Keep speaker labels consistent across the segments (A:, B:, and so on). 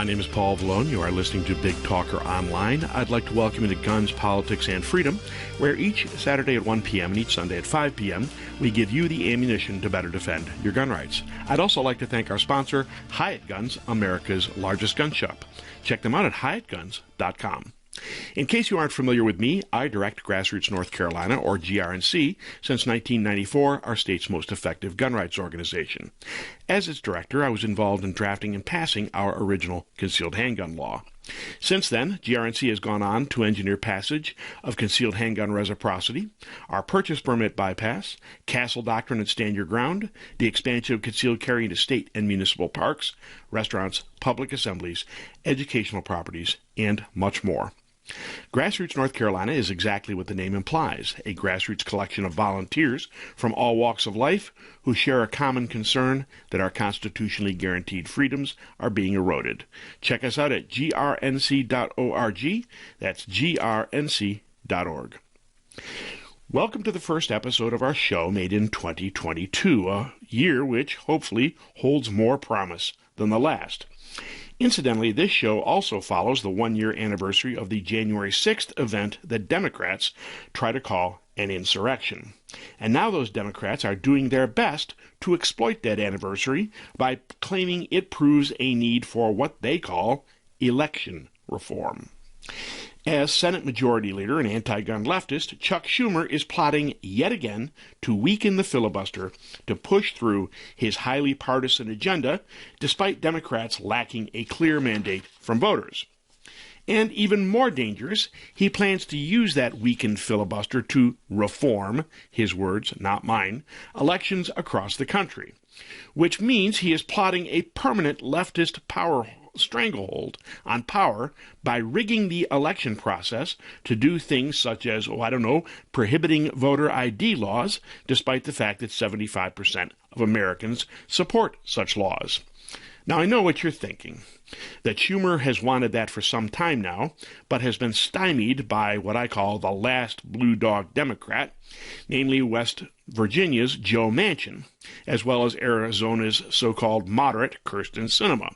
A: name is Paul Vallone. You are listening to Big Talker Online. I'd like to welcome you to Guns, Politics, and Freedom, where each Saturday at 1 p.m. and each Sunday at 5 p.m. we give you the ammunition to better defend your gun rights. I'd also like to thank our sponsor, Hyatt Guns, America's largest gun shop. Check them out at hyattguns.com. In case you aren't familiar with me, I direct Grassroots North Carolina, or GRNC, since 1994, our state's most effective gun rights organization. As its director, I was involved in drafting and passing our original concealed handgun law. Since then, GRNC has gone on to engineer passage of concealed handgun reciprocity, our purchase permit bypass, castle doctrine and stand your ground, the expansion of concealed carry into state and municipal parks, restaurants, public assemblies, educational properties, and much more. Grassroots North Carolina is exactly what the name implies, a grassroots collection of volunteers from all walks of life who share a common concern that our constitutionally guaranteed freedoms are being eroded. Check us out at grnc.org. That's grnc.org. Welcome to the first episode of our show made in 2022, a year which hopefully holds more promise than the last. Incidentally, this show also follows the one-year anniversary of the January 6th event that Democrats try to call an insurrection. And now those Democrats are doing their best to exploit that anniversary by claiming it proves a need for what they call election reform. As Senate Majority Leader and anti-gun leftist, Chuck Schumer is plotting yet again to weaken the filibuster to push through his highly partisan agenda, despite Democrats lacking a clear mandate from voters. And even more dangerous, he plans to use that weakened filibuster to reform, his words, not mine, elections across the country, which means he is plotting a permanent leftist power stranglehold on power by rigging the election process to do things such as, prohibiting voter ID laws, despite the fact that 75% of Americans support such laws. Now, I know what you're thinking, that Schumer has wanted that for some time now, but has been stymied by what I call the last blue dog Democrat, namely West Virginia's Joe Manchin, as well as Arizona's so-called moderate Kyrsten Sinema.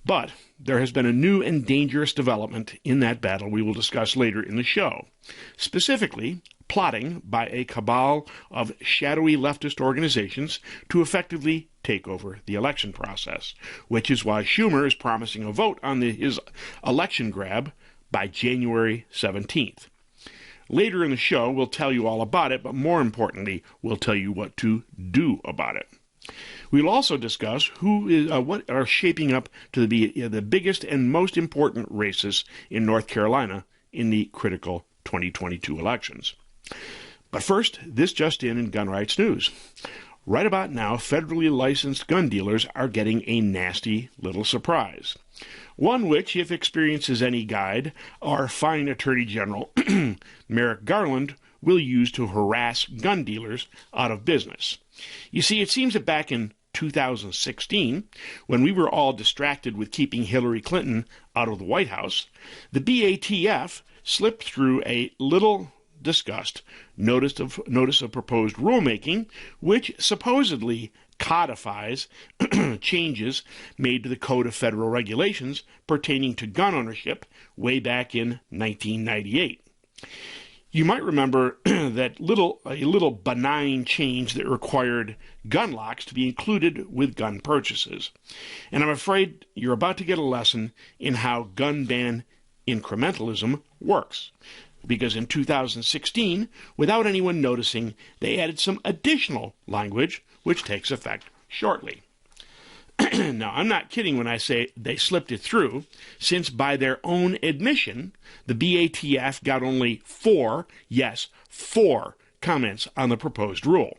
A: But there has been a new and dangerous development in that battle we will discuss later in the show. Specifically, plotting by a cabal of shadowy leftist organizations to effectively take over the election process, which is why Schumer is promising a vote on his election grab by January 17th. Later in the show, we'll tell you all about it, but more importantly, we'll tell you what to do about it. We'll also discuss what are shaping up to be the biggest and most important races in North Carolina in the critical 2022 elections. But first, this just in gun rights news. Right about now, federally licensed gun dealers are getting a nasty little surprise. One which, if experience is any guide, our fine Attorney General, Merrick Garland, will use to harass gun dealers out of business. You see, it seems that back in 2016, when we were all distracted with keeping Hillary Clinton out of the White House, the BATF slipped through a little discussed notice of proposed rulemaking, which supposedly codifies changes made to the Code of Federal Regulations pertaining to gun ownership way back in 1998. You might remember that a little benign change that required gun locks to be included with gun purchases. And I'm afraid you're about to get a lesson in how gun ban incrementalism works. Because in 2016, without anyone noticing, they added some additional language which takes effect shortly. Now, I'm not kidding when I say they slipped it through, since by their own admission, the BATF got only four comments on the proposed rule.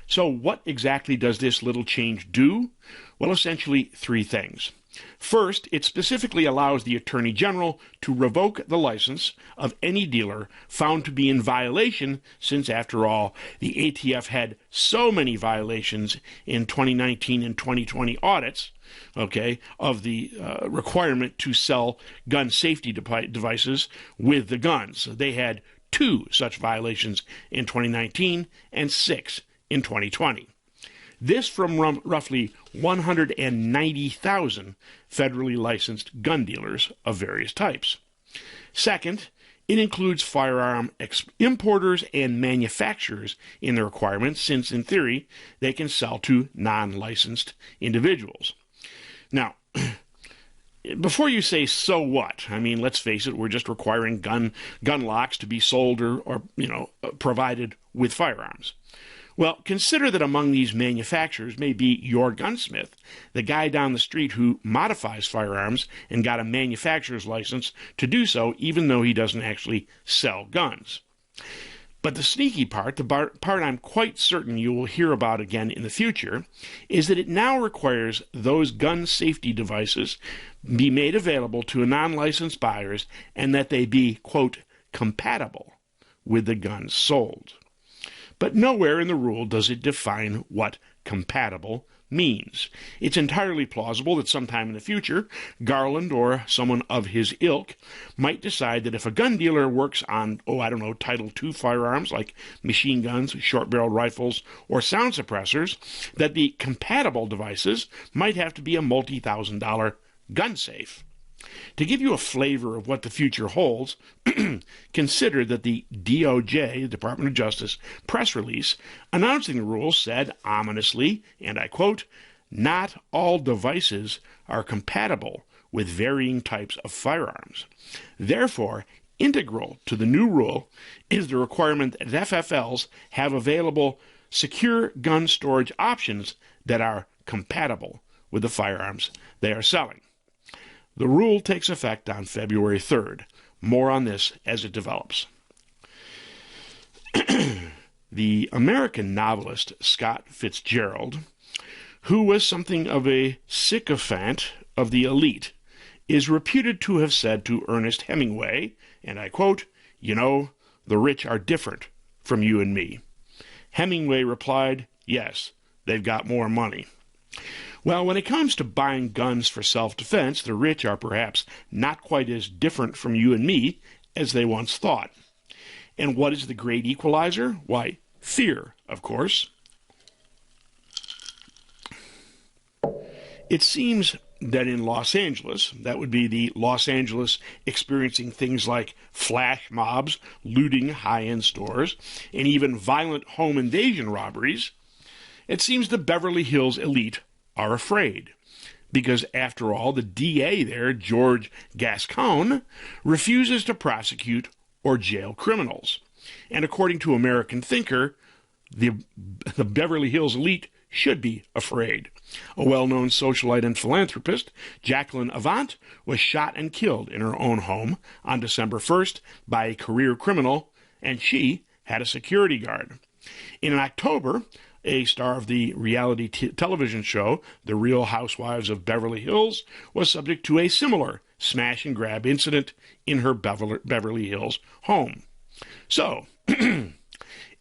A: So what exactly does this little change do? Well, essentially three things. First, it specifically allows the Attorney General to revoke the license of any dealer found to be in violation, since, after all, the ATF had so many violations in 2019 and 2020 audits, of the requirement to sell gun safety devices with the guns. They had 2 such violations in 2019 and 6 in 2020. This from roughly 190,000 federally licensed gun dealers of various types. Second, it includes firearm importers and manufacturers in the requirements, since in theory they can sell to non-licensed individuals. Now, before you say, so what? I mean, let's face it, we're just requiring gun locks to be sold or provided with firearms. Well, consider that among these manufacturers may be your gunsmith, the guy down the street who modifies firearms and got a manufacturer's license to do so, even though he doesn't actually sell guns. But the sneaky part, the part I'm quite certain you will hear about again in the future, is that it now requires those gun safety devices be made available to non-licensed buyers and that they be, quote, compatible with the guns sold. But nowhere in the rule does it define what compatible means. It's entirely plausible that sometime in the future, Garland or someone of his ilk might decide that if a gun dealer works on, Title II firearms like machine guns, short-barreled rifles, or sound suppressors, that the compatible devices might have to be a multi-$1,000 gun safe. To give you a flavor of what the future holds, consider that the DOJ, the Department of Justice, press release announcing the rules said ominously, and I quote, "Not all devices are compatible with varying types of firearms. Therefore, integral to the new rule is the requirement that FFLs have available secure gun storage options that are compatible with the firearms they are selling." The rule takes effect on February 3rd. More on this as it develops. The American novelist Scott Fitzgerald, who was something of a sycophant of the elite, is reputed to have said to Ernest Hemingway, and I quote, "The rich are different from you and me." Hemingway replied, "Yes, they've got more money." Well, when it comes to buying guns for self-defense, the rich are perhaps not quite as different from you and me as they once thought. And what is the great equalizer? Why, fear, of course. It seems that in Los Angeles, that would be the Los Angeles experiencing things like flash mobs, looting high-end stores, and even violent home invasion robberies, it seems the Beverly Hills elite are afraid. Because, after all, the DA there, George Gascon, refuses to prosecute or jail criminals. And according to American Thinker, the Beverly Hills elite should be afraid. A well-known socialite and philanthropist, Jacqueline Avant, was shot and killed in her own home on December 1st by a career criminal, and she had a security guard. In October, a star of the reality television show, The Real Housewives of Beverly Hills, was subject to a similar smash-and-grab incident in her Beverly Hills home. So, in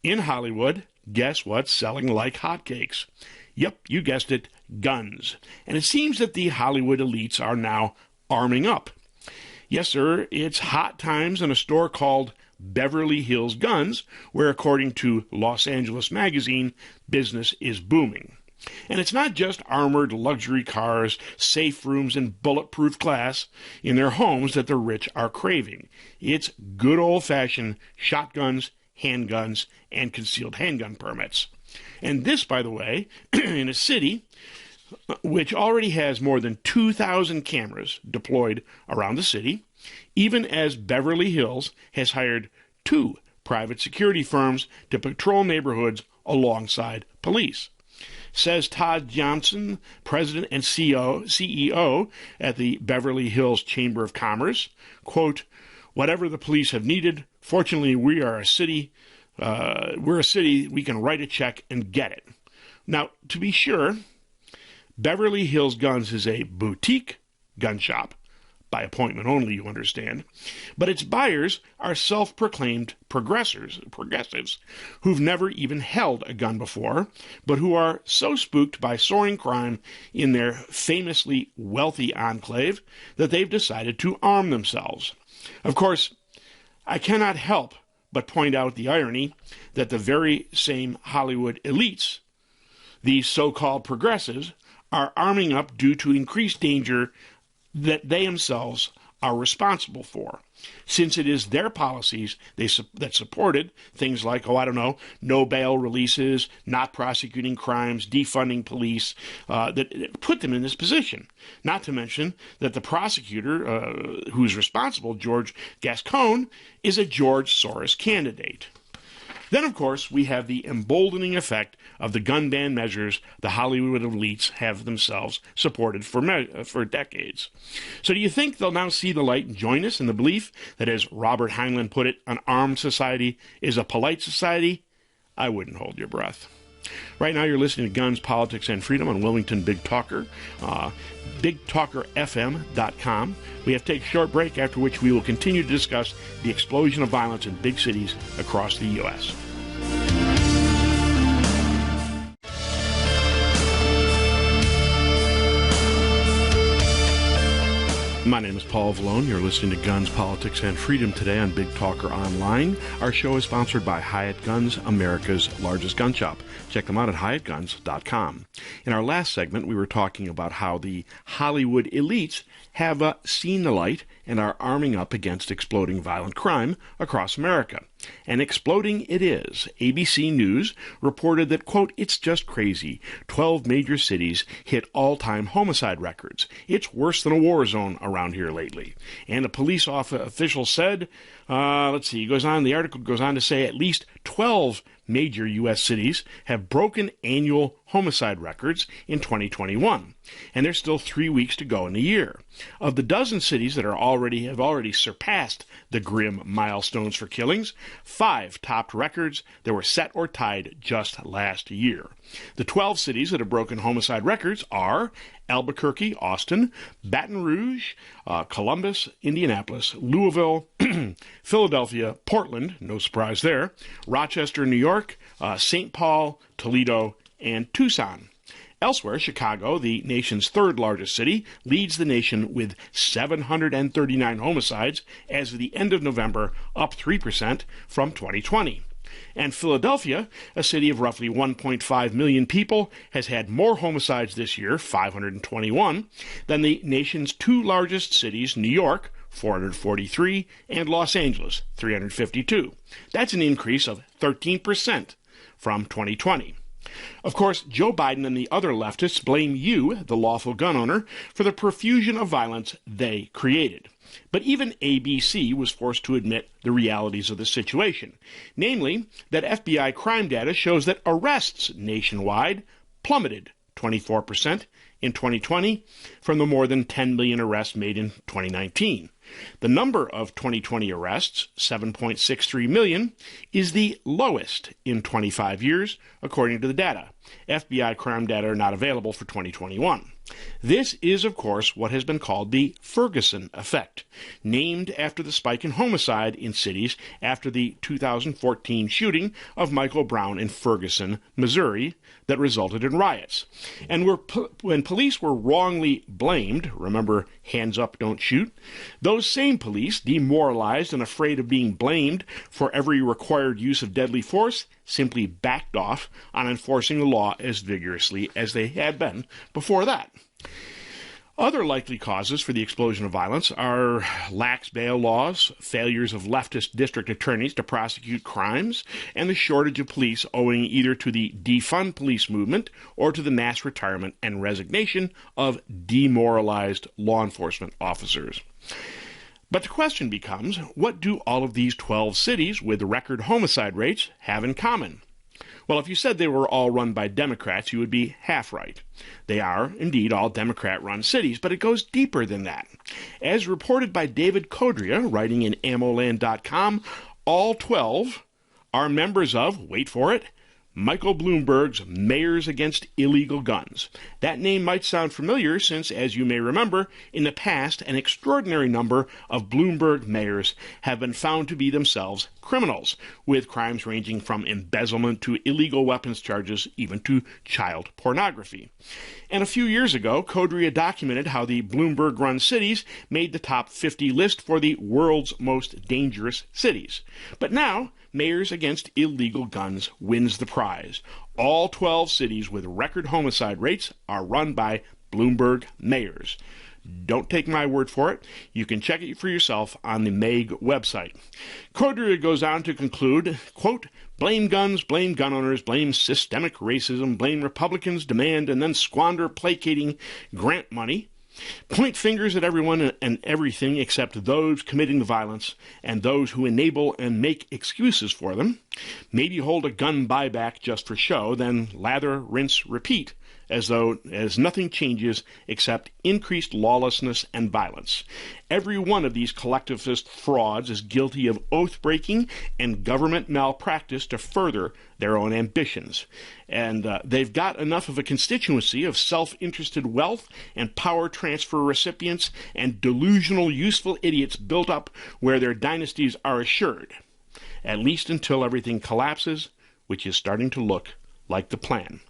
A: Hollywood, guess what's selling like hotcakes? Yep, you guessed it, guns. And it seems that the Hollywood elites are now arming up. Yes, sir, it's hot times in a store called Beverly Hills Guns, where, according to Los Angeles Magazine, business is booming. And it's not just armored luxury cars, safe rooms, and bulletproof glass in their homes that the rich are craving. It's good old-fashioned shotguns, handguns, and concealed handgun permits. And this, by the way, in a city which already has more than 2,000 cameras deployed around the city, even as Beverly Hills has hired 2 private security firms to patrol neighborhoods alongside police. Says Todd Johnson, president and CEO at the Beverly Hills Chamber of Commerce, quote, "Whatever the police have needed, fortunately we're a city, we can write a check and get it." Now, to be sure, Beverly Hills Guns is a boutique gun shop, by appointment only, you understand, but its buyers are self-proclaimed progressives, who've never even held a gun before, but who are so spooked by soaring crime in their famously wealthy enclave that they've decided to arm themselves. Of course, I cannot help but point out the irony that the very same Hollywood elites These so-called progressives are arming up due to increased danger that they themselves are responsible for, since it is their policies that supported things like, no bail releases, not prosecuting crimes, defunding police, that put them in this position. Not to mention that the prosecutor who's responsible, George Gascon, is a George Soros candidate. Then, of course, we have the emboldening effect of the gun ban measures the Hollywood elites have themselves supported for decades. So do you think they'll now see the light and join us in the belief that, as Robert Heinlein put it, an armed society is a polite society? I wouldn't hold your breath. Right now you're listening to Guns, Politics, and Freedom on Wilmington Big Talker, BigTalkerFM.com. We have to take a short break, after which we will continue to discuss the explosion of violence in big cities across the U.S. My name is Paul Vallone. You're listening to Guns, Politics, and Freedom today on Big Talker Online. Our show is sponsored by Hyatt Guns, America's largest gun shop. Check them out at HyattGuns.com. In our last segment, we were talking about how the Hollywood elites have seen the light and are arming up against exploding violent crime across America. And exploding it is. ABC News reported that, quote, "It's just crazy. 12 major cities hit all-time homicide records. It's worse than a war zone around here lately." And a police official said, the article goes on to say at least 12 major U.S. cities have broken annual homicide records in 2021, and there's still 3 weeks to go in the year. Of the dozen cities that have already surpassed the grim milestones for killings, 5 topped records that were set or tied just last year. The 12 cities that have broken homicide records are Albuquerque, Austin, Baton Rouge, Columbus, Indianapolis, Louisville, Philadelphia, Portland, no surprise there, Rochester, New York, St. Paul, Toledo, and Tucson. Elsewhere, Chicago, the nation's third largest city, leads the nation with 739 homicides as of the end of November, up 3% from 2020. And Philadelphia, a city of roughly 1.5 million people, has had more homicides this year, 521, than the nation's two largest cities, New York, 443, and Los Angeles, 352. That's an increase of 13% from 2020. Of course, Joe Biden and the other leftists blame you, the lawful gun owner, for the profusion of violence they created. But even ABC was forced to admit the realities of the situation, namely that FBI crime data shows that arrests nationwide plummeted 24% in 2020 from the more than 10 million arrests made in 2019. The number of 2020 arrests, 7.63 million, is the lowest in 25 years, according to the data. FBI crime data are not available for 2021. This is, of course, what has been called the Ferguson effect, named after the spike in homicide in cities after the 2014 shooting of Michael Brown in Ferguson, Missouri, that resulted in riots. And when police were wrongly blamed, remember, hands up, don't shoot, those same police, demoralized and afraid of being blamed for every required use of deadly force, simply backed off on enforcing the law as vigorously as they had been before that. Other likely causes for the explosion of violence are lax bail laws, failures of leftist district attorneys to prosecute crimes, and the shortage of police owing either to the defund police movement or to the mass retirement and resignation of demoralized law enforcement officers. But the question becomes, what do all of these 12 cities with record homicide rates have in common? Well, if you said they were all run by Democrats, you would be half right. They are, indeed, all Democrat-run cities, but it goes deeper than that. As reported by David Codria, writing in AmmoLand.com, all 12 are members of, wait for it, Michael Bloomberg's Mayors Against Illegal Guns. That name might sound familiar since, as you may remember, in the past an extraordinary number of Bloomberg mayors have been found to be themselves criminals, with crimes ranging from embezzlement to illegal weapons charges, even to child pornography. And a few years ago, Codria documented how the Bloomberg-run cities made the top 50 list for the world's most dangerous cities. But now, Mayors Against Illegal Guns wins the prize. All 12 cities with record homicide rates are run by Bloomberg mayors. Don't take my word for it. You can check it for yourself on the MAG website. Codria goes on to conclude, quote, blame guns, blame gun owners, blame systemic racism, blame Republicans, demand and then squander placating grant money, point fingers at everyone and everything except those committing the violence and those who enable and make excuses for them, maybe hold a gun buyback just for show, then lather, rinse, repeat, as nothing changes except increased lawlessness and violence. Every one of these collectivist frauds is guilty of oath-breaking and government malpractice to further their own ambitions. And they've got enough of a constituency of self-interested wealth and power transfer recipients and delusional useful idiots built up where their dynasties are assured, at least until everything collapses, which is starting to look like the plan.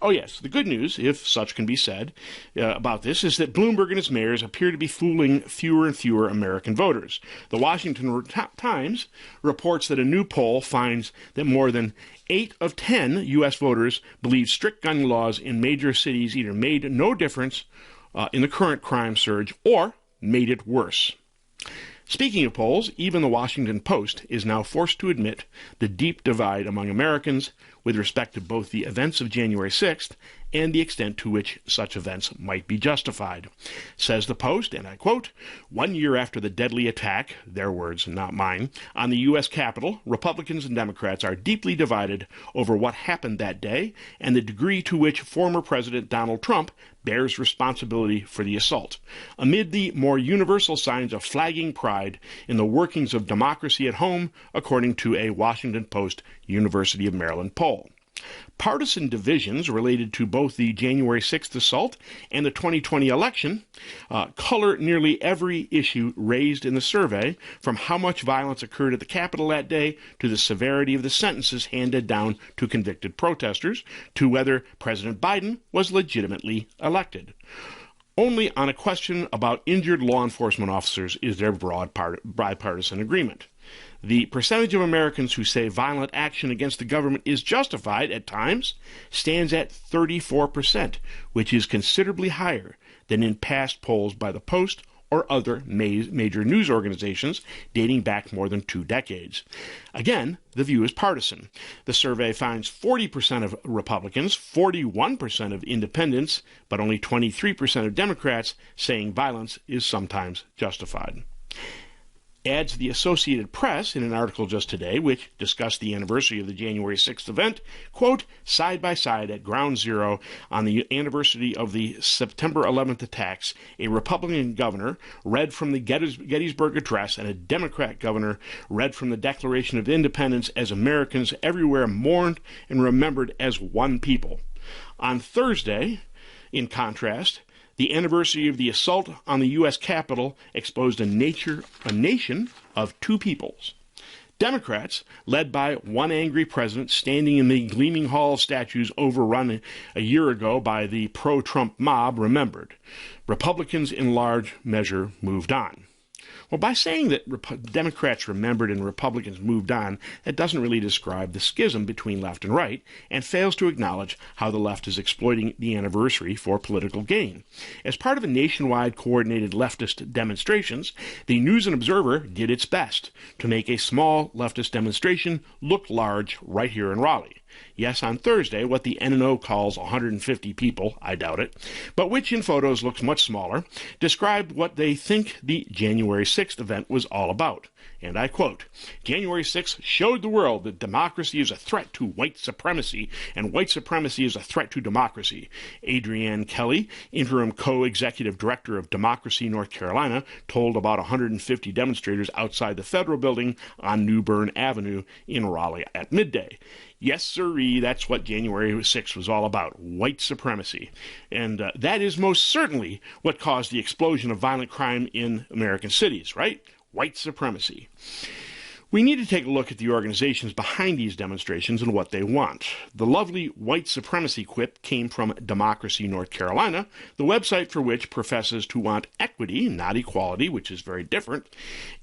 A: Oh yes, the good news, if such can be said, about this is that Bloomberg and his mayors appear to be fooling fewer and fewer American voters. The Washington Times reports that a new poll finds that more than 8 of 10 U.S. voters believe strict gun laws in major cities either made no difference in the current crime surge or made it worse. Speaking of polls, even the Washington Post is now forced to admit the deep divide among Americans with respect to both the events of January 6th and the extent to which such events might be justified. Says the Post, and I quote, 1 year after the deadly attack, their words, not mine, on the U.S. Capitol, Republicans and Democrats are deeply divided over what happened that day and the degree to which former President Donald Trump bears responsibility for the assault. Amid the more universal signs of flagging pride in the workings of democracy at home, according to a Washington Post University of Maryland poll. Partisan divisions related to both the January 6th assault and the 2020 election color nearly every issue raised in the survey, from how much violence occurred at the Capitol that day to the severity of the sentences handed down to convicted protesters to whether President Biden was legitimately elected. Only on a question about injured law enforcement officers is there broad bipartisan agreement. The percentage of Americans who say violent action against the government is justified at times stands at 34%, which is considerably higher than in past polls by the Post or other major news organizations dating back more than 2 decades. Again, the view is partisan. The survey finds 40% of Republicans, 41% of independents, but only 23% of Democrats saying violence is sometimes justified. Adds the Associated Press in an article just today, which discussed the anniversary of the January 6th event, quote, side by side at ground zero on the anniversary of the September 11th attacks, a Republican governor read from the Gettysburg Address and a Democrat governor read from the Declaration of Independence as Americans everywhere mourned and remembered as one people. On Thursday, in contrast, the anniversary of the assault on the U.S. Capitol exposed a nation of two peoples. Democrats, led by one angry president standing in the Gleaming Hall statues overrun a year ago by the pro-Trump mob, remembered. Republicans, in large measure, moved on. Well, by saying that Democrats remembered and Republicans moved on, that doesn't really describe the schism between left and right, and fails to acknowledge how the left is exploiting the anniversary for political gain. As part of a nationwide coordinated leftist demonstrations, the News and Observer did its best to make a small leftist demonstration look large right here in Raleigh. Yes, on Thursday, what the N&O calls 150 people, I doubt it, but which in photos looks much smaller, described what they think the January 6th event was all about. And I quote, January 6th showed the world that democracy is a threat to white supremacy, and white supremacy is a threat to democracy. Adrienne Kelly, interim co-executive director of Democracy North Carolina, told about 150 demonstrators outside the federal building on New Bern Avenue in Raleigh at midday. Yes, sirree, that's what January 6th was all about, white supremacy. And that is most certainly what caused the explosion of violent crime in American cities, right? White supremacy. We need to take a look at the organizations behind these demonstrations and what they want. The lovely white supremacy quip came from Democracy North Carolina, the website for which professes to want equity, not equality, which is very different,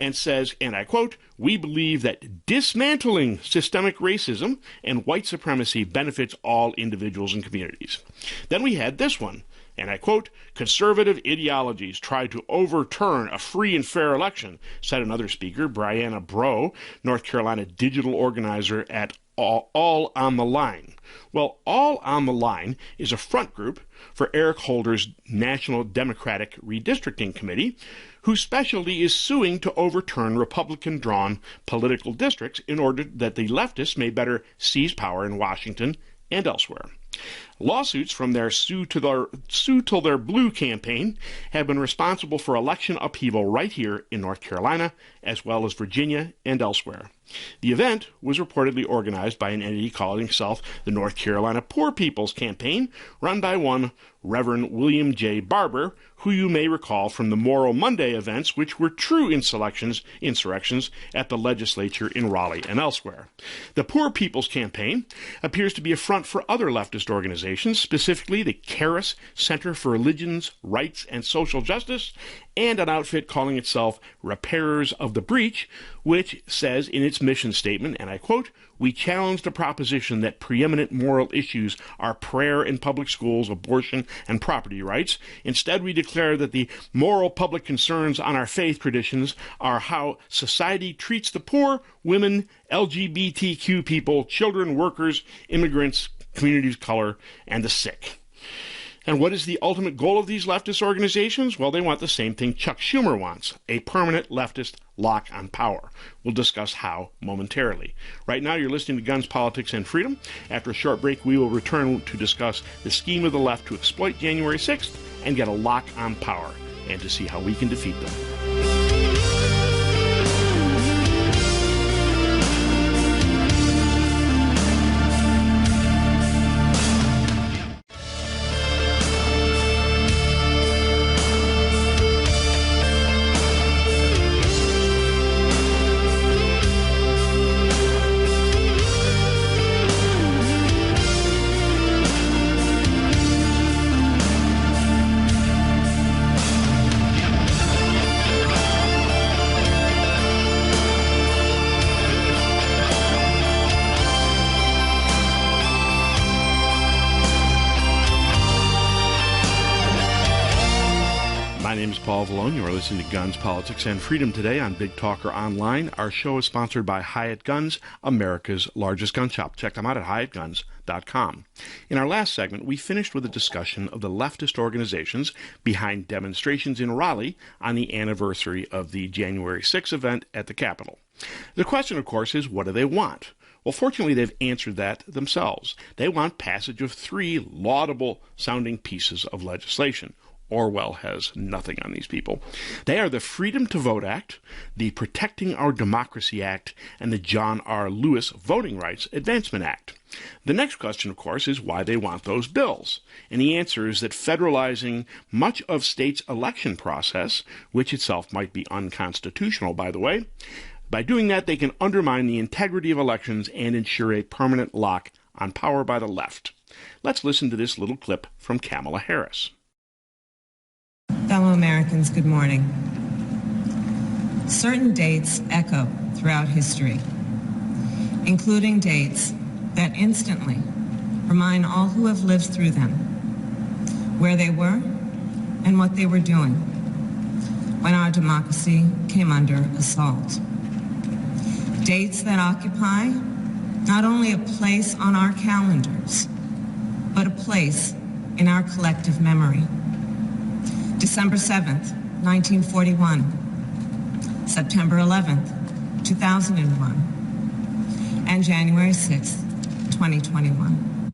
A: and says, and I quote, We believe that dismantling systemic racism and white supremacy benefits all individuals and communities. Then we had this one, and I quote, conservative ideologies try to overturn a free and fair election, said another speaker, Brianna Bro, North Carolina digital organizer at All on the Line. Well, All on the Line is a front group for Eric Holder's National Democratic Redistricting Committee, whose specialty is suing to overturn Republican-drawn political districts in order that the leftists may better seize power in Washington and elsewhere. Lawsuits from their Sue Till They're Blue campaign have been responsible for election upheaval right here in North Carolina, as well as Virginia and elsewhere. The event was reportedly organized by an entity calling itself the North Carolina Poor People's Campaign, run by one Reverend William J. Barber, who you may recall from the Moral Monday events, which were true insurrections at the legislature in Raleigh and elsewhere. The Poor People's Campaign appears to be a front for other leftist organizations, specifically the Caris Center for Religions, Rights, and Social Justice, and an outfit calling itself Repairers of the Breach, which says in its mission statement, and I quote, "We challenge the proposition that preeminent moral issues are prayer in public schools, abortion, and property rights. Instead, we declare that the moral public concerns on our faith traditions are how society treats the poor, women, LGBTQ people, children, workers, immigrants, communities of color, and the sick." And what is the ultimate goal of these leftist organizations? Well, they want the same thing Chuck Schumer wants, a permanent leftist lock on power. We'll discuss how momentarily. Right now, you're listening to Guns, Politics, and Freedom. After a short break, we will return to discuss the scheme of the left to exploit January 6th and get a lock on power, and to see how we can defeat them. You are listening to Guns, Politics, and Freedom today on Big Talker Online. Our show is sponsored by Hyatt Guns, America's largest gun shop. Check them out at hyattguns.com. In our last segment, we finished with a discussion of the leftist organizations behind demonstrations in Raleigh on the anniversary of the January 6th event at the Capitol. The question, of course, is what do they want? Well, fortunately, they've answered that themselves. They want passage of 3 laudable-sounding pieces of legislation. Orwell has nothing on these people. They are the Freedom to Vote Act, the Protecting Our Democracy Act, and the John R. Lewis Voting Rights Advancement Act. The next question, of course, is why they want those bills. And the answer is that federalizing much of states' election process, which itself might be unconstitutional, by the way, by doing that, they can undermine the integrity of elections and ensure a permanent lock on power by the left. Let's listen to this little clip from Kamala Harris.
B: Fellow Americans, good morning. Certain dates echo throughout history, including dates that instantly remind all who have lived through them where they were and what they were doing when our democracy came under assault. Dates that occupy not only a place on our calendars, but a place in our collective memory. December 7th, 1941, September 11th, 2001, and January 6th, 2021.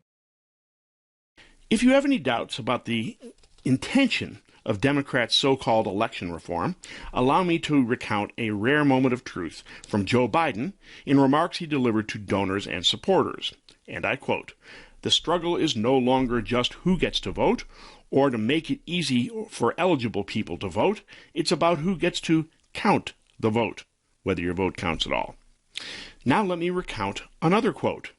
A: If you have any doubts about the intention of Democrats' so-called election reform, allow me to recount a rare moment of truth from Joe Biden in remarks he delivered to donors and supporters. And I quote, "The struggle is no longer just who gets to vote, or to make it easy for eligible people to vote. It's about who gets to count the vote, whether your vote counts at all." Now let me recount another quote.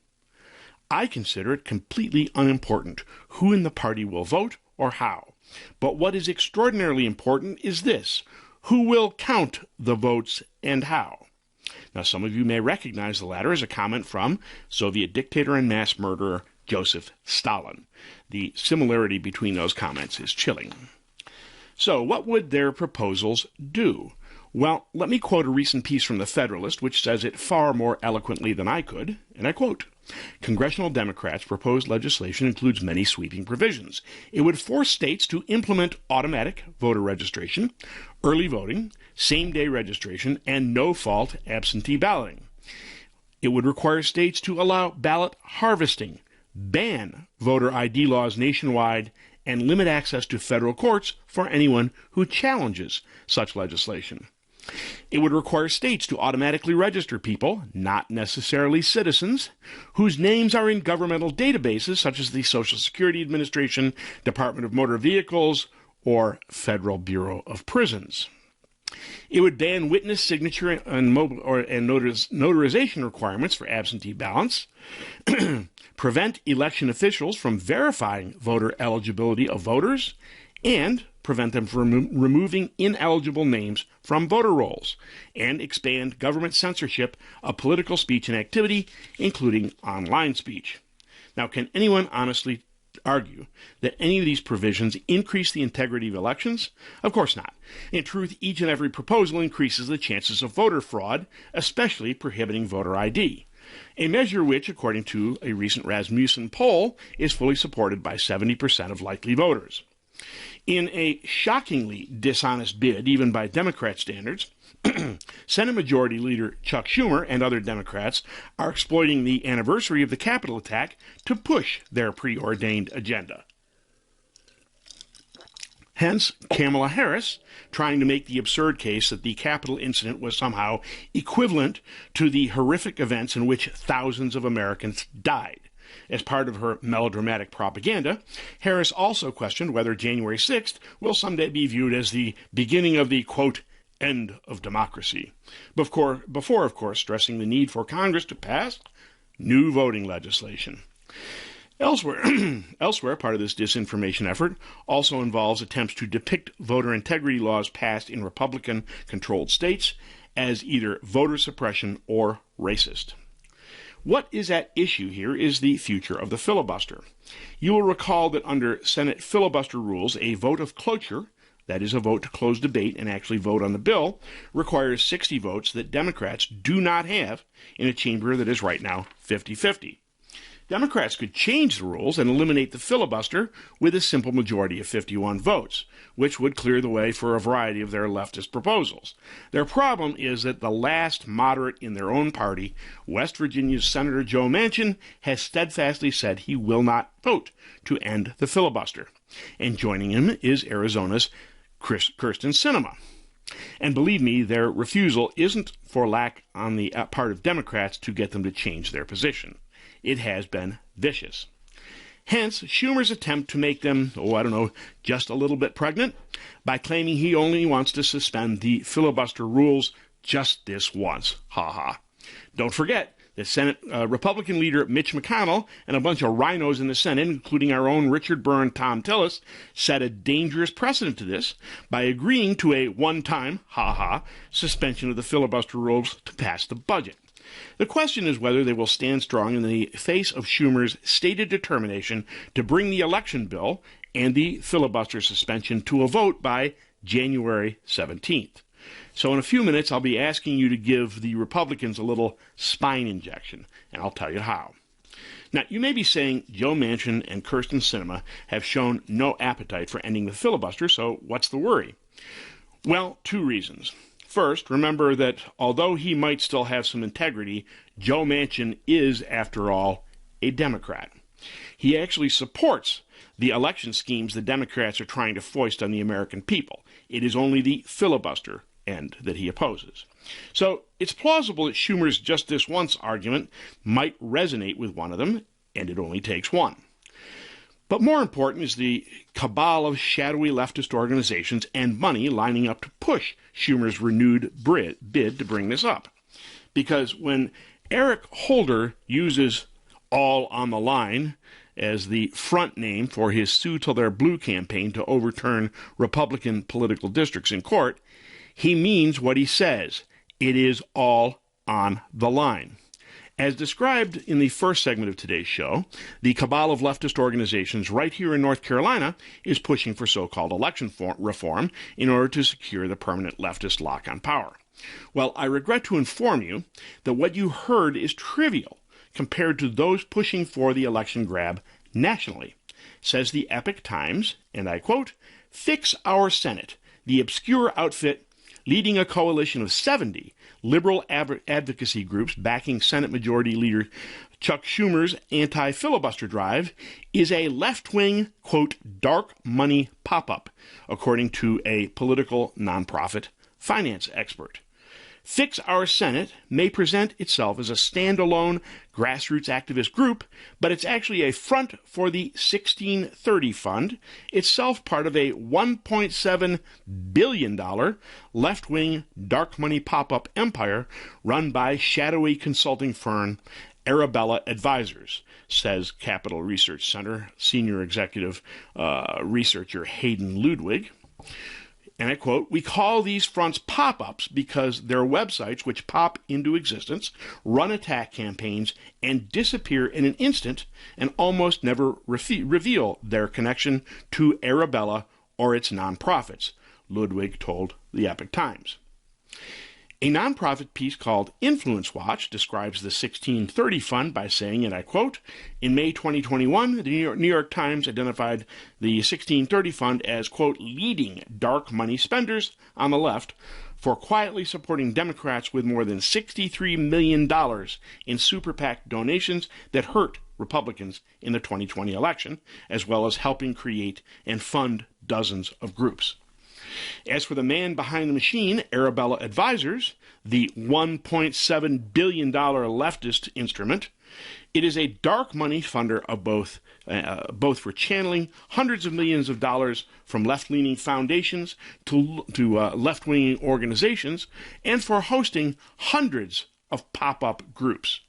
A: "I consider it completely unimportant who in the party will vote or how. But what is extraordinarily important is this: who will count the votes and how. Now, some of you may recognize the latter as a comment from Soviet dictator and mass murderer Joseph Stalin. The similarity between those comments is chilling. So, what would their proposals do? Well, let me quote a recent piece from The Federalist, which says it far more eloquently than I could, and I quote, "Congressional Democrats' proposed legislation includes many sweeping provisions. It would force states to implement automatic voter registration, early voting, same-day registration, and no-fault absentee balloting. It would require states to allow ballot harvesting, ban voter ID laws nationwide, and limit access to federal courts for anyone who challenges such legislation. It would require states to automatically register people, not necessarily citizens, whose names are in governmental databases such as the Social Security Administration, Department of Motor Vehicles, or Federal Bureau of Prisons. It would ban witness signature and notarization requirements for absentee ballots, prevent election officials from verifying voter eligibility of voters, and prevent them from removing ineligible names from voter rolls, and expand government censorship of political speech and activity, including online speech." Now, can anyone honestly argue that any of these provisions increase the integrity of elections? Of course not. In truth, each and every proposal increases the chances of voter fraud, especially prohibiting voter ID. A measure which, according to a recent Rasmussen poll, is fully supported by 70% of likely voters. In a shockingly dishonest bid, even by Democrat standards, Senate Majority Leader Chuck Schumer and other Democrats are exploiting the anniversary of the Capitol attack to push their preordained agenda. Hence, Kamala Harris trying to make the absurd case that the Capitol incident was somehow equivalent to the horrific events in which thousands of Americans died. As part of her melodramatic propaganda, Harris also questioned whether January 6th will someday be viewed as the beginning of the, quote, end of democracy, before, of course, stressing the need for Congress to pass new voting legislation. Elsewhere, part of this disinformation effort also involves attempts to depict voter integrity laws passed in Republican-controlled states as either voter suppression or racist. What is at issue here is the future of the filibuster. You will recall that under Senate filibuster rules, a vote of cloture, that is a vote to close debate and actually vote on the bill, requires 60 votes that Democrats do not have in a chamber that is right now 50-50. Democrats could change the rules and eliminate the filibuster with a simple majority of 51 votes, which would clear the way for a variety of their leftist proposals. Their problem is that the last moderate in their own party, West Virginia's Senator Joe Manchin, has steadfastly said he will not vote to end the filibuster. And joining him is Arizona's Kyrsten Sinema. And believe me, their refusal isn't for lack on the part of Democrats to get them to change their position. It has been vicious. Hence, Schumer's attempt to make them, just a little bit pregnant, by claiming he only wants to suspend the filibuster rules just this once. Ha ha. Don't forget that Senate Republican leader Mitch McConnell and a bunch of rhinos in the Senate, including our own Richard Burr and Tom Tillis, set a dangerous precedent to this by agreeing to a one-time, suspension of the filibuster rules to pass the budget. The question is whether they will stand strong in the face of Schumer's stated determination to bring the election bill and the filibuster suspension to a vote by January 17th. So in a few minutes, I'll be asking you to give the Republicans a little spine injection, and I'll tell you how. Now, you may be saying Joe Manchin and Kyrsten Sinema have shown no appetite for ending the filibuster, so what's the worry? Well, two reasons. First, remember that although he might still have some integrity, Joe Manchin is, after all, a Democrat. He actually supports the election schemes the Democrats are trying to foist on the American people. It is only the filibuster end that he opposes. So it's plausible that Schumer's just this once argument might resonate with one of them, and it only takes one. But more important is the cabal of shadowy leftist organizations and money lining up to push Schumer's renewed bid to bring this up. Because when Eric Holder uses "all on the line" as the front name for his Sue Till They're Blue campaign to overturn Republican political districts in court, he means what he says. It is all on the line. As described in the first segment of today's show, the cabal of leftist organizations right here in North Carolina is pushing for so-called election reform in order to secure the permanent leftist lock on power. Well, I regret to inform you that what you heard is trivial compared to those pushing for the election grab nationally. Says the Epoch Times, and I quote, "Fix Our Senate, the obscure outfit leading a coalition of 70 liberal advocacy groups backing Senate Majority Leader Chuck Schumer's anti-filibuster drive, is a left-wing, quote, dark money pop-up, according to a political nonprofit finance expert. Fix Our Senate may present itself as a standalone grassroots activist group, but it's actually a front for the 1630 Fund, itself part of a $1.7 billion left-wing dark money pop-up empire run by shadowy consulting firm Arabella Advisors, says Capital Research Center senior executive researcher Hayden Ludwig. And I quote, "We call these fronts pop-ups because they're websites which pop into existence, run attack campaigns, and disappear in an instant and almost never reveal their connection to Arabella or its nonprofits," Ludwig told the Epoch Times. A nonprofit piece called Influence Watch describes the 1630 Fund by saying, and I quote, "In May 2021, the New York Times identified the 1630 Fund as, quote, leading dark money spenders on the left for quietly supporting Democrats with more than $63 million in super PAC donations that hurt Republicans in the 2020 election, as well as helping create and fund dozens of groups." As for the man behind the machine, Arabella Advisors, the $1.7 billion leftist instrument, it is a dark money funder of both for channeling hundreds of millions of dollars from left-leaning foundations to left-wing organizations, and for hosting hundreds of pop-up groups.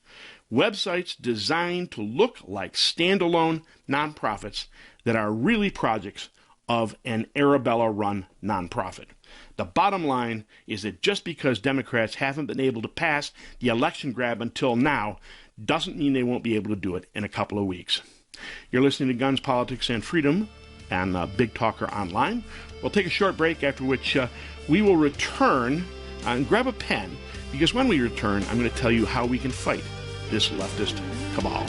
A: Websites designed to look like standalone nonprofits that are really projects of an Arabella-run nonprofit. The bottom line is that just because Democrats haven't been able to pass the election grab until now doesn't mean they won't be able to do it in a couple of weeks. You're listening to Guns, Politics, and Freedom on Big Talker Online. We'll take a short break, after which we will return and grab a pen, because when we return, I'm going to tell you how we can fight this leftist cabal.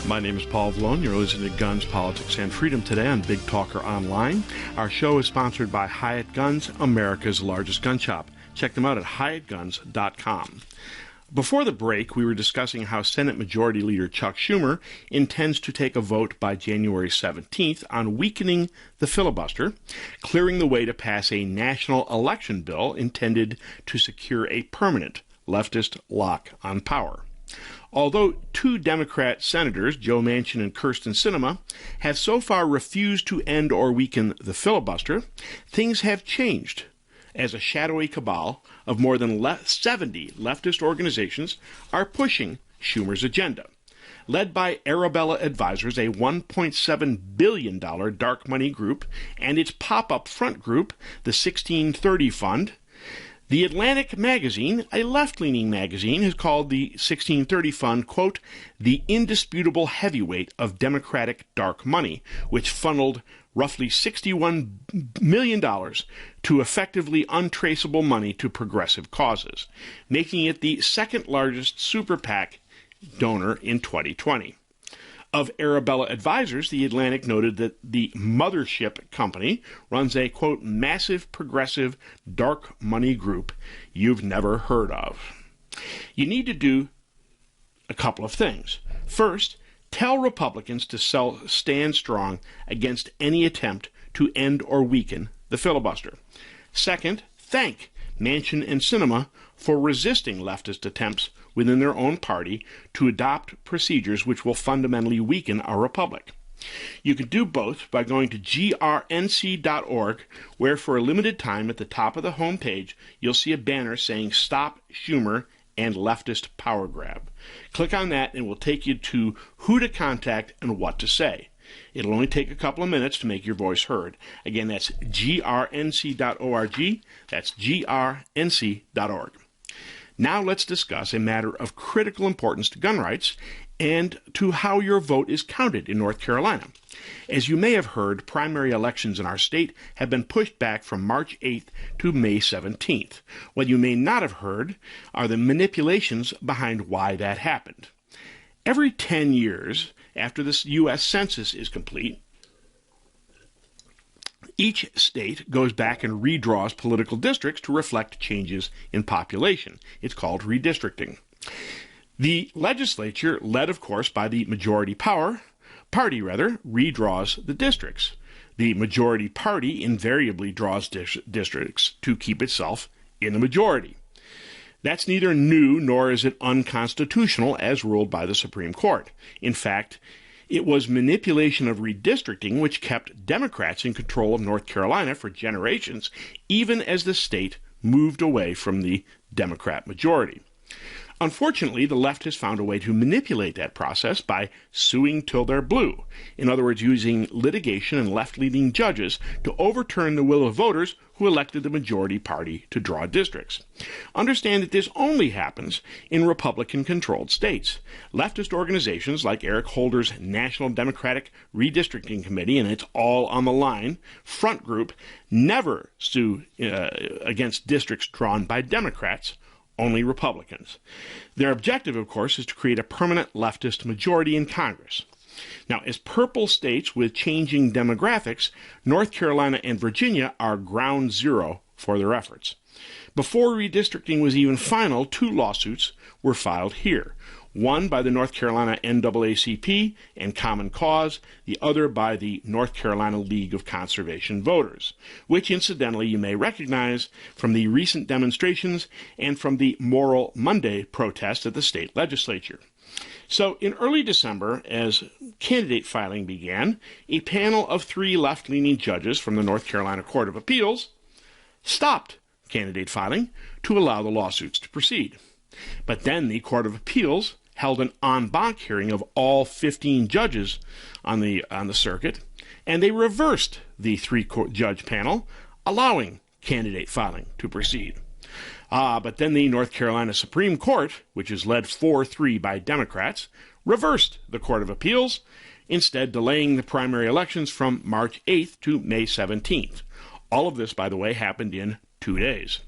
A: My name is Paul Vallone. You're listening to Guns, Politics, and Freedom today on Big Talker Online. Our show is sponsored by Hyatt Guns, America's largest gun shop. Check them out at hyattguns.com. Before the break, we were discussing how Senate Majority Leader Chuck Schumer intends to take a vote by January 17th on weakening the filibuster, clearing the way to pass a national election bill intended to secure a permanent leftist lock on power. Although two Democrat senators, Joe Manchin and Kyrsten Sinema, have so far refused to end or weaken the filibuster, things have changed as a shadowy cabal of more than 70 leftist organizations are pushing Schumer's agenda. Led by Arabella Advisors, a $1.7 billion dark money group, and its pop-up front group, the 1630 Fund, The Atlantic magazine, a left-leaning magazine, has called the 1630 Fund, quote, the indisputable heavyweight of Democratic dark money, which funneled roughly $61 million to effectively untraceable money to progressive causes, making it the second largest super PAC donor in 2020. Of Arabella Advisors, The Atlantic noted that the mothership company runs a, quote, massive progressive dark money group you've never heard of. You need to do a couple of things. First, tell Republicans to stand strong against any attempt to end or weaken the filibuster. Second, thank Manchin and Sinema for resisting leftist attempts within their own party to adopt procedures which will fundamentally weaken our republic. You can do both by going to grnc.org, where for a limited time at the top of the home page, you'll see a banner saying Stop Schumer and Leftist Power Grab. Click on that and it will take you to who to contact and what to say. It'll only take a couple of minutes to make your voice heard. Again, that's grnc.org. That's grnc.org. Now let's discuss a matter of critical importance to gun rights and to how your vote is counted in North Carolina. As you may have heard, primary elections in our state have been pushed back from March 8th to May 17th. What you may not have heard are the manipulations behind why that happened. Every 10 years after the U.S. Census is complete, each state goes back and redraws political districts to reflect changes in population. It's called redistricting. The legislature, led of course by the majority party, redraws the districts. The majority party invariably draws districts to keep itself in the majority. That's neither new nor is it unconstitutional as ruled by the Supreme Court. In fact, it was manipulation of redistricting which kept Democrats in control of North Carolina for generations, even as the state moved away from the Democrat majority. Unfortunately, the left has found a way to manipulate that process by suing till they're blue. In other words, using litigation and left-leaning judges to overturn the will of voters who elected the majority party to draw districts. Understand that this only happens in Republican-controlled states. Leftist organizations like Eric Holder's National Democratic Redistricting Committee and its All on the Line front group never sue against districts drawn by Democrats, only Republicans. Their objective, of course, is to create a permanent leftist majority in Congress. Now, as purple states with changing demographics, North Carolina and Virginia are ground zero for their efforts. Before redistricting was even final, 2 lawsuits were filed here. One by the North Carolina NAACP and Common Cause, the other by the North Carolina League of Conservation Voters, which incidentally you may recognize from the recent demonstrations and from the Moral Monday protest at the state legislature. So in early December, as candidate filing began, a panel of 3 left-leaning judges from the North Carolina Court of Appeals stopped candidate filing to allow the lawsuits to proceed. But then the Court of Appeals held an en banc hearing of all 15 judges on the circuit, and they reversed the 3-judge panel, allowing candidate filing to proceed. But then the North Carolina Supreme Court, which is led 4-3 by Democrats, reversed the Court of Appeals, instead delaying the primary elections from March 8th to May 17th. All of this, by the way, happened in 2 days.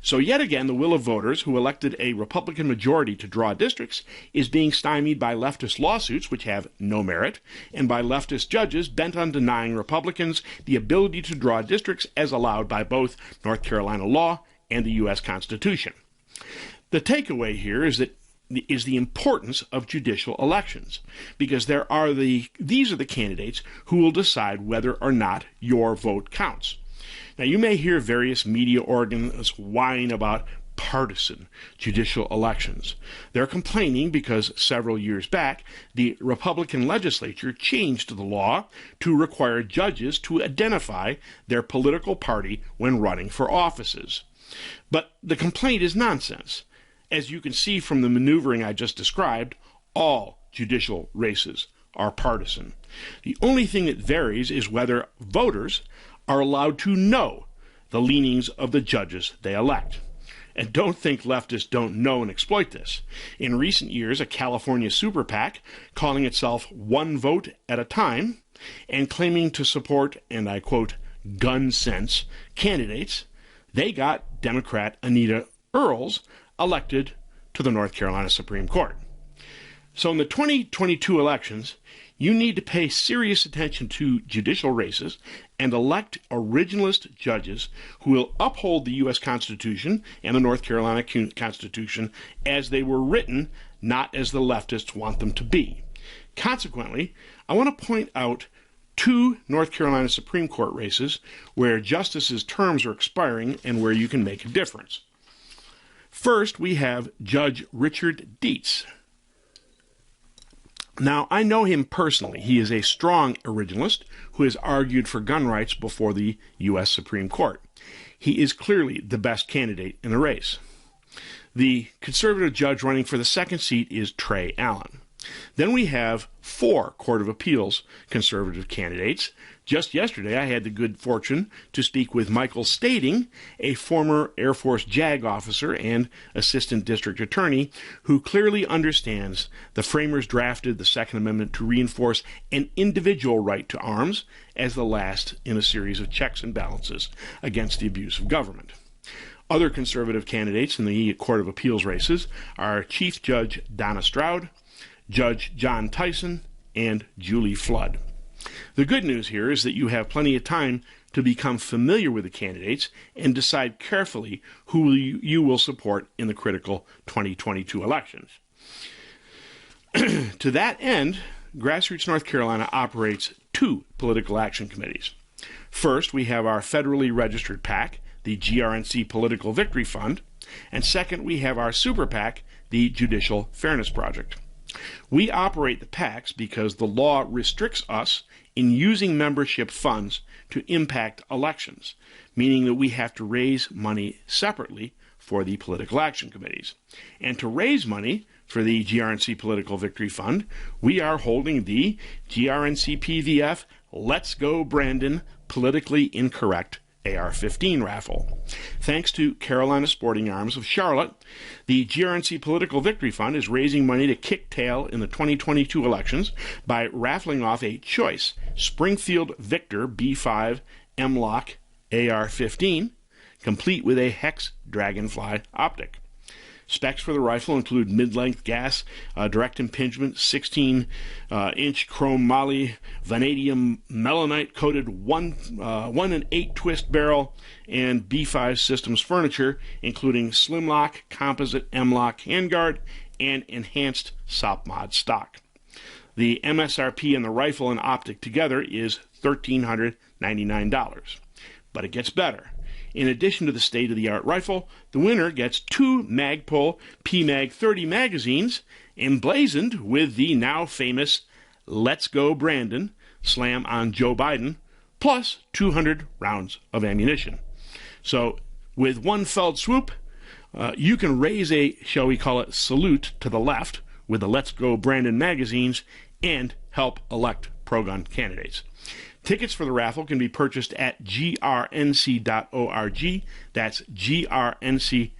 A: So yet again, the will of voters who elected a Republican majority to draw districts is being stymied by leftist lawsuits which have no merit, and by leftist judges bent on denying Republicans the ability to draw districts as allowed by both North Carolina law and the U.S. Constitution. The takeaway here is the importance of judicial elections, because these are the candidates who will decide whether or not your vote counts. Now, you may hear various media organs whine about partisan judicial elections. They're complaining because several years back, the Republican legislature changed the law to require judges to identify their political party when running for offices. But the complaint is nonsense. As you can see from the maneuvering I just described, all judicial races are partisan. The only thing that varies is whether voters are allowed to know the leanings of the judges they elect. And don't think leftists don't know and exploit this. In recent years, a California super PAC, calling itself One Vote at a Time, and claiming to support, and I quote, gun sense candidates, they got Democrat Anita Earls elected to the North Carolina Supreme Court. So in the 2022 elections, you need to pay serious attention to judicial races and elect originalist judges who will uphold the U.S. Constitution and the North Carolina Constitution as they were written, not as the leftists want them to be. Consequently, I want to point out 2 North Carolina Supreme Court races where justices' terms are expiring and where you can make a difference. First, we have Judge Richard Dietz. Now, I know him personally. He is a strong originalist who has argued for gun rights before the U.S. Supreme Court. He is clearly the best candidate in the race. The conservative judge running for the second seat is Trey Allen. Then we have 4 Court of Appeals conservative candidates. Just yesterday, I had the good fortune to speak with Michael Stading, a former Air Force JAG officer and assistant district attorney who clearly understands the framers drafted the Second Amendment to reinforce an individual right to arms as the last in a series of checks and balances against the abuse of government. Other conservative candidates in the Court of Appeals races are Chief Judge Donna Stroud, Judge John Tyson, and Julie Flood. The good news here is that you have plenty of time to become familiar with the candidates and decide carefully who you will support in the critical 2022 elections. To that end, Grassroots North Carolina operates 2 political action committees. First, we have our federally registered PAC, the GRNC Political Victory Fund, and second, we have our super PAC, the Judicial Fairness Project. We operate the PACs because the law restricts us in using membership funds to impact elections, meaning that we have to raise money separately for the political action committees. And to raise money for the GRNC Political Victory Fund, we are holding the GRNC PVF Let's Go Brandon Politically Incorrect AR-15 raffle. Thanks to Carolina Sporting Arms of Charlotte, the GRNC Political Victory Fund is raising money to kick tail in the 2022 elections by raffling off a choice Springfield Victor B5 M-Lock AR-15, complete with a Hex Dragonfly optic. Specs for the rifle include mid-length gas, direct impingement, 16-inch chrome moly, vanadium melanite-coated 1 and 8 twist barrel, and B5 Systems furniture, including Slimlock, composite M-Lock handguard, and enhanced SOP-mod stock. The MSRP and the rifle and optic together is $1,399. But it gets better. In addition to the state-of-the-art rifle, the winner gets 2 Magpul PMag 30 magazines emblazoned with the now famous Let's Go Brandon slam on Joe Biden, plus 200 rounds of ammunition. So with one fell swoop, you can raise a, shall we call it, salute to the left with the Let's Go Brandon magazines and help elect pro-gun candidates. Tickets for the raffle can be purchased at grnc.org. That's grnc.org.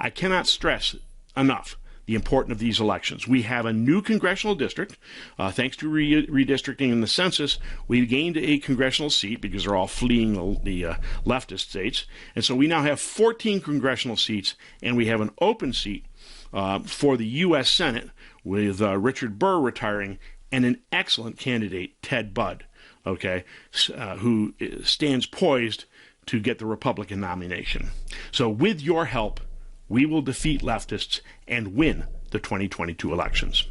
A: I cannot stress enough the importance of these elections. We have a new congressional district. Thanks to redistricting in the census, we gained a congressional seat because they're all fleeing the leftist states. And so we now have 14 congressional seats, and we have an open seat for the U.S. Senate with Richard Burr retiring and an excellent candidate, Ted Budd, who stands poised to get the Republican nomination. So with your help, we will defeat leftists and win the 2022 elections.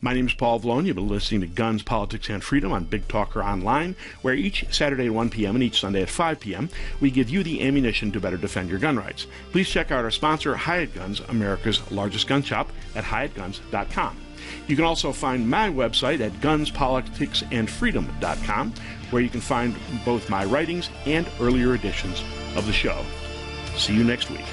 A: My name is Paul Vallone. You've been listening to Guns, Politics, and Freedom on Big Talker Online, where each Saturday at 1 p.m. and each Sunday at 5 p.m. we give you the ammunition to better defend your gun rights. Please check out our sponsor, Hyatt Guns, America's largest gun shop, at hyattguns.com. You can also find my website at gunspoliticsandfreedom.com, where you can find both my writings and earlier editions of the show. See you next week.